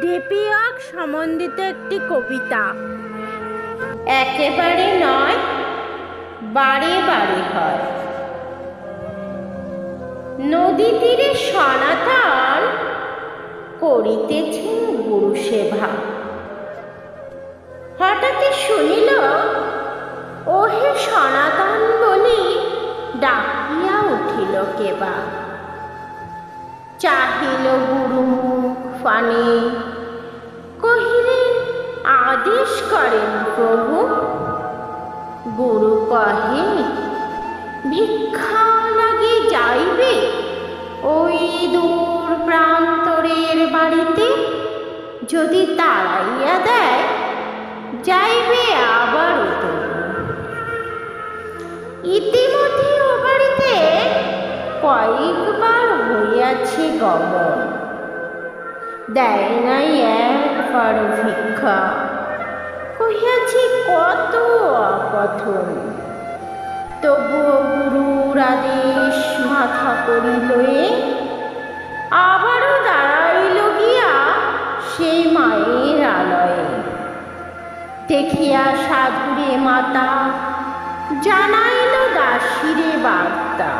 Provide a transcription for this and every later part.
দীপিয়ক সম্বন্ধিত একটি কবিতা। একেবারে নয়, বারে বারে হয়। নদী তীরে সনাতন করিতেছেন গুরু সেবা। হঠাৎই শুনিল, ওহে সনাতন বলি ডাকিয়া উঠিল কেবা। চাহিল গুরু মুখ পানে, কহিলেন আদেশ করেন প্রভু। গুরু কহে ভিক্ষা লাগি যাইবে ওই দূর প্রান্তরের বাড়িতে। যদি তাড়াইয়া দেয় যাইবে আবার ইতিমধ্যে ও বাড়িতে কয়েকবার হইয়াছে গমন। দেয় নাই একবার ভিক্ষা, কহিয়াছি কত অকথন। তবুও গুরুর আদেশ মাথা করিল, আবারও দাঁড়াইল গিয়া সেই মায়ের আলয়ে। দেখিয়া সাধুরে মাতা জানাইল দাসীরে বার্তা।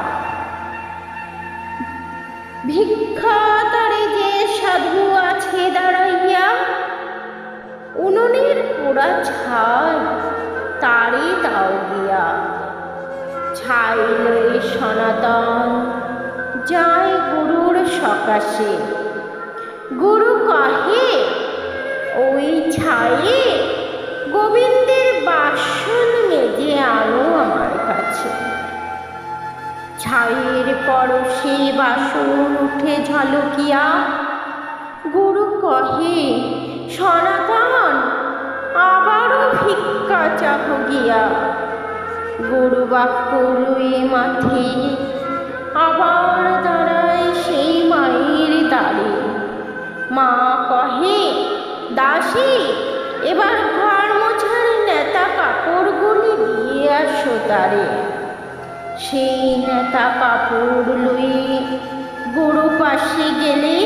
ভিক্ষা তারে যে সাধু আছে দাঁড়াইয়া, উনুনের পোড়া ছাই তারে দাও গিয়া। ছাইল সনাতন যায় গুরুর সকাশে। গুরু কহে ওই ছায়ে গোবিন্দের বাসন মেজে আনো আমার কাছে। ছায়ের পরশে বাসন উঠে ঝলকিয়া। গুরু কহে সনাতন আবারও ভিক্ষা চাহ গিয়া। গুরু বাক্য লয়ে মাথে আবার দাঁড়ায় সেই মায়ের দ্বারে। মা কহে দাসী এবার ঘর মোছার নেতা কাপড়গুলি দিয়ে আসো তারে। সেই নেতা কাপড় লয়ে গুরু পাশে গেলে।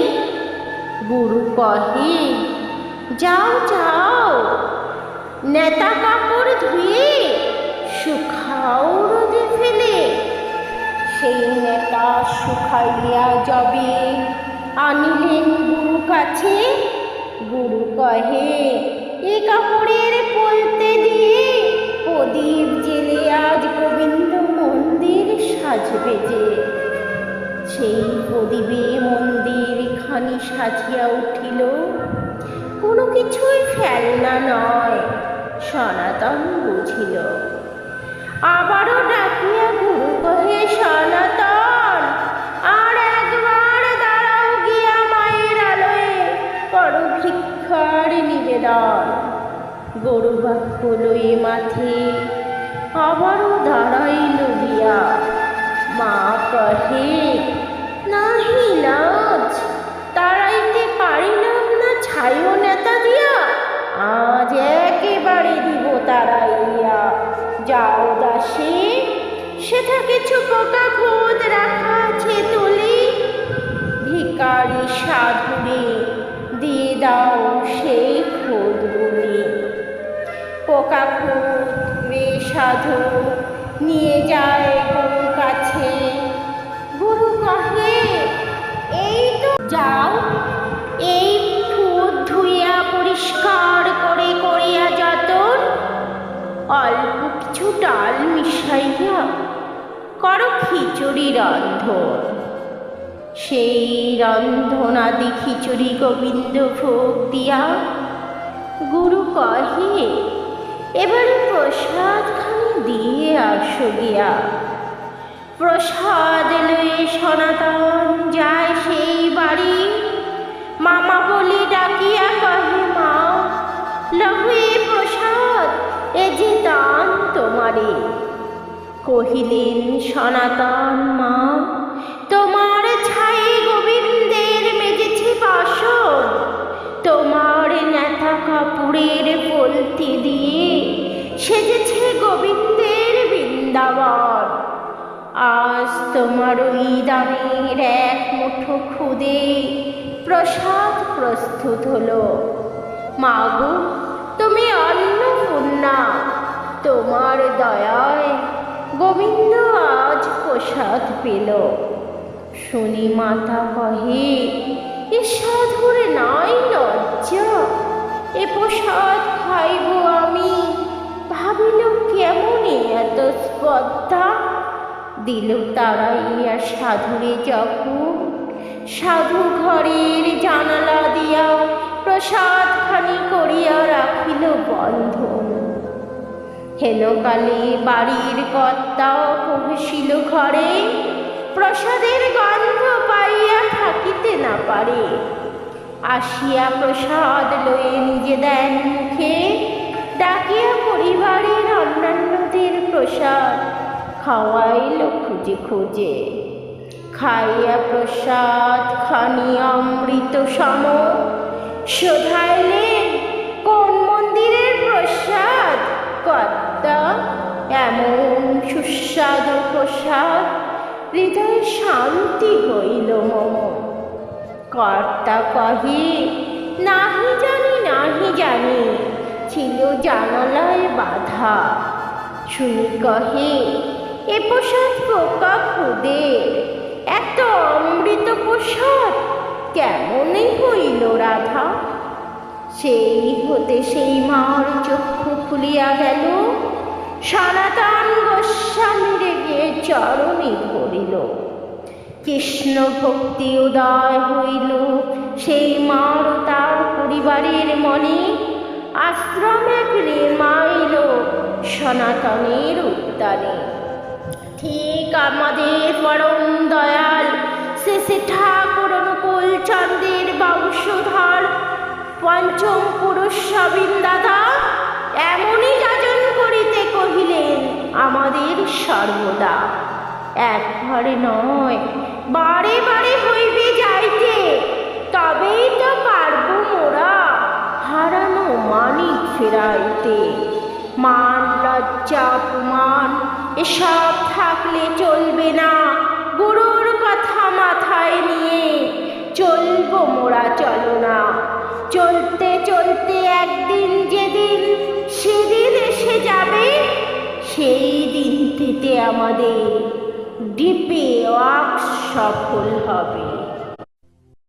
গুরু কহে যাও যাও, নেতা কাপড় ধুয়ে শুকাও রোদে ফেলে। সেই নেতা শুকাইয়া যাবে আনিলেন গুরু কাছে। গুরু কহে এ কাপড়ের পলতে দিয়ে প্রদীপ জেলে আজ গোবিন্দ মন্দির সাজবে যে। সেই প্রদীপে মন্দির খানি সাজিয়া উঠিল। কোনো কিছুই ফেলনা নয়, সনাতন বুঝিল। আবারও ডাকিয়া গুরু কহে সনাতন আর একবার দাঁড়াও গিয়া মায়ের আলোয়, করো ভিক্ষার নিবেদন। গরু বাক্য লয়ে মাথে আবারও দাঁড়াইল গিয়া। মা কহে নাহি লাজ, তাড়াইতে পারিলাম না ছাইও নেতা দিয়া। আজ একেবারে দিব তাড়াইয়া। যাও দাসী, সেটা কিছু পোকা খোদ রাখা আছে তুলি। ভিকারি সাধুরে দিয়ে দাও সেই খোদগুলি। পোকা খোদ রে সাধু নিয়ে যায় গুরু কাছে। গুরু কহে এই তো যাও, এই খুদ ধুইয়া পরিষ্কার করে করিয়া যতন। অল্প কিছু ডাল মিশাইয়া করো খিচুড়ি রন্ধন। সেই রন্ধনাদি খিচুড়ি গোবিন্দ ভোগ দিয়া। গুরু কহে এবারে প্রসাদ খানি দিয়ে আসো গিয়া। প্রসাদ লয়ে সনাতন যায় সেই বাড়ি। মামা বলি ডাকিয়া কহে মা লহে প্রসাদ, এ যে দান তোমারে। কহিলেন সনাতন মা তোমার ছাই গোবিন্দের মেজেছে বাসন। তোমার নেতা কাপড়ের পলতি দিয়ে সেজেছে গোবিন্দের বৃন্দাবন। আজ তোমার ওই দানের এক মুঠো খুদে প্রসাদ প্রস্তুত প্রস্তুত হলো। মাগো, তুমি অন্নপূর্ণা, তোমার দয়ায় গোবিন্দ আজ প্রসাদ পেল। শুনি মাতা কহে, এ সাধুর নাই লজ্জা, এ প্রসাদ খাইব আমি। ভাবিল কেমনই এত স্পর্ধা। দিল তাড়াইয়া সাধুরে যখন, সাধু ঘরের জানালা দিয়া প্রসাদ খানি করিয়া রাখিল বন্ধন। হেনকালে বাড়ির কর্তা প্রবেশিল ঘরে, প্রসাদের গন্ধ পাইয়া থাকিতে না পারে। আসিয়া প্রসাদ লয়ে নিজে দেন মুখে, ডাকিয়া পরিবারের অন্যান্যদের প্রসাদ খাওয়াইল খুঁজে খুঁজে। খাইয়া প্রসাদ খানি অমৃত সম, শোধাইলেন কোন মন্দিরের প্রসাদ কর্তা, এমন সুস্বাদু প্রসাদ, হৃদয়ে শান্তি হইল মম। কর্তা কহে, নাহি জানি নাহি জানি, ছিল জানালায় বাধা। শুনি কহে, এ প্রসাদ পোকা খুদের, এত অমৃত প্রসাদ কেমনই হইল রাধা। সেই হতে সেই মার চক্ষু খুলিয়া গেল, সনাতন গোস্বামীরে গিয়ে চরণে ধরিল। কৃষ্ণ ভক্তি উদয় হইল সেই মার তার পরিবারের মনে। আশ্রম এক নির্মাইল সনাতনের উদ্যানে। ঠিক আমাদের পরম দয়াল শেষে ঠাকুর অনুকূল চন্দ্রের বংশধর পঞ্চম পুরুষ সবিন দাদা এমনই যাচন করিতে কহিলেন, আমাদের সর্বদা একবারে নয় বারে বারে হইবে যাইতে, তবেই তো পারব মোরা হারানো মানিক ফেরাইতে। মান লজ্জা অপমান এসব থাকলে চলবে না, গুরুর কথা মাথায় নিয়ে চলবো মোরা চলনা। চলতে চলতে একদিন যেদিন সেদিন এসে যাবে, সেই দিন থেকে আমাদের ডিপে ওয়ার্ক সফল হবে।